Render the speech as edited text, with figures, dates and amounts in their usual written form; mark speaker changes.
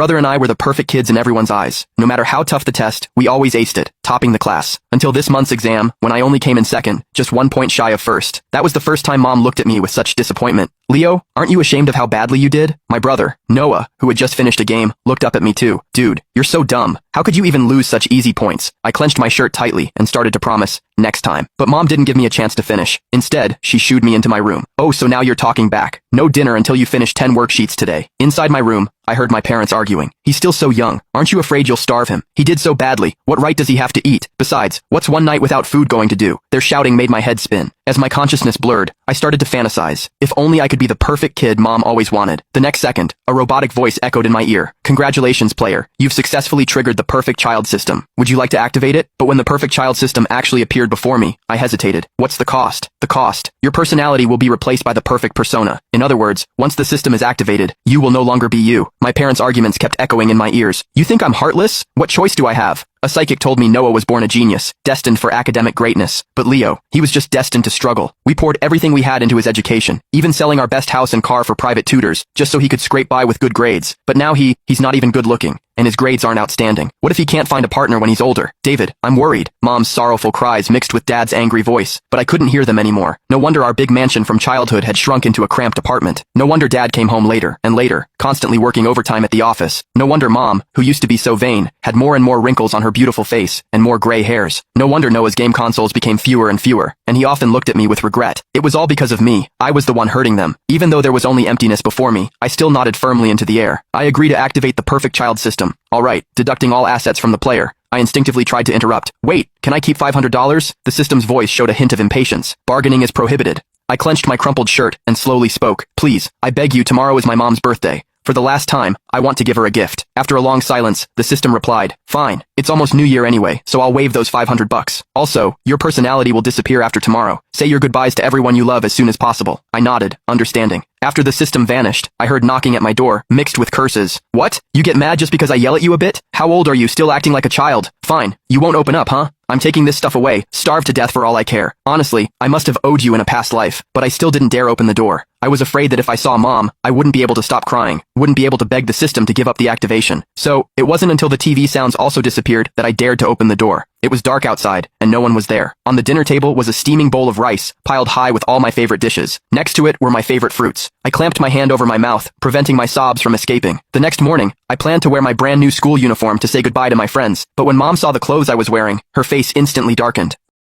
Speaker 1: brother and I were the perfect kids in everyone's eyes. No matter how tough the test, we always aced it, topping the class. Until this month's exam, when I only came in second, just 1 point shy of first. That was the first time Mom looked at me with such disappointment. Leo, aren't you ashamed of how badly you did? My brother, Noah, who had just finished a game, looked up at me too. Dude, you're so dumb. How could you even lose such easy points? I clenched my shirt tightly and started to promise, next time. But Mom didn't give me a chance to finish. Instead, she shooed me into my room. Oh, so now you're talking back. No dinner until you finish 10 worksheets today. Inside my room, I heard my parents arguing. He's still so young. Aren't you afraid you'll starve him? He did so badly. What right does he have to eat? Besides, what's one night without food going to do? Their shouting made my head spin. As my consciousness blurred, I started to fantasize. If only I could be the perfect kid Mom always wanted. The next second, a robotic voice echoed in my ear. Congratulations, player. You've successfully triggered the perfect child system. Would you like to activate it? But when the perfect child system actually appeared before me, I hesitated. What's the cost? The cost. Your personality will be replaced by the perfect persona. In other words, once the system is activated, you will no longer be you. My parents' arguments kept echoing in my ears. You think I'm heartless? What choice do I have? A psychic told me Noah was born a genius, destined for academic greatness. But Leo, he was just destined to struggle. We poured everything we had into his education, even selling our best house and car for private tutors, just so he could scrape by with good grades. But now he's not even good looking, and his grades aren't outstanding. What if he can't find a partner when he's older? David, I'm worried. Mom's sorrowful cries mixed with Dad's angry voice, but I couldn't hear them anymore. No wonder our big mansion from childhood had shrunk into a cramped apartment. No wonder Dad came home later and later, constantly working overtime at the office. No wonder Mom, who used to be so vain, had more and more wrinkles on her beautiful face and more gray hairs. No wonder Noah's game consoles became fewer and fewer, and he often looked at me with regret. It was all because of me. I was the one hurting them. Even though there was only emptiness before me, I still nodded firmly into the air. I agree to activate the perfect child system. All right, deducting all assets from the player. I instinctively tried to interrupt. Wait, can I keep $500? The system's voice showed a hint of impatience. Bargaining is prohibited. I clenched my crumpled shirt and slowly spoke. Please, I beg you, tomorrow is my mom's birthday. For the last time, I want to give her a gift. After a long silence, the system replied, fine, it's almost New Year anyway, so I'll waive those $500. Also, your personality will disappear after tomorrow. Say your goodbyes to everyone you love as soon as possible. I nodded, understanding. After the system vanished, I heard knocking at my door, mixed with curses. What? You get mad just because I yell at you a bit? How old are you, still acting like a child? Fine, you won't open up, huh? I'm taking this stuff away, starve to death for all I care. Honestly, I must have owed you in a past life, but I still didn't dare open the door. I was afraid that if I saw Mom, I wouldn't be able to stop crying, wouldn't be able to beg the system to give up the activation. So, it wasn't until the TV sounds also disappeared that I dared to open the door. It was dark outside, and no one was there. On the dinner table was a steaming bowl of rice, piled high with all my favorite dishes. Next to it were my favorite fruits. I clamped my hand over my mouth, preventing my sobs from escaping. The next morning, I planned to wear my brand new school uniform to say goodbye to my friends. But when Mom saw the clothes I was wearing, her face instantly darkened.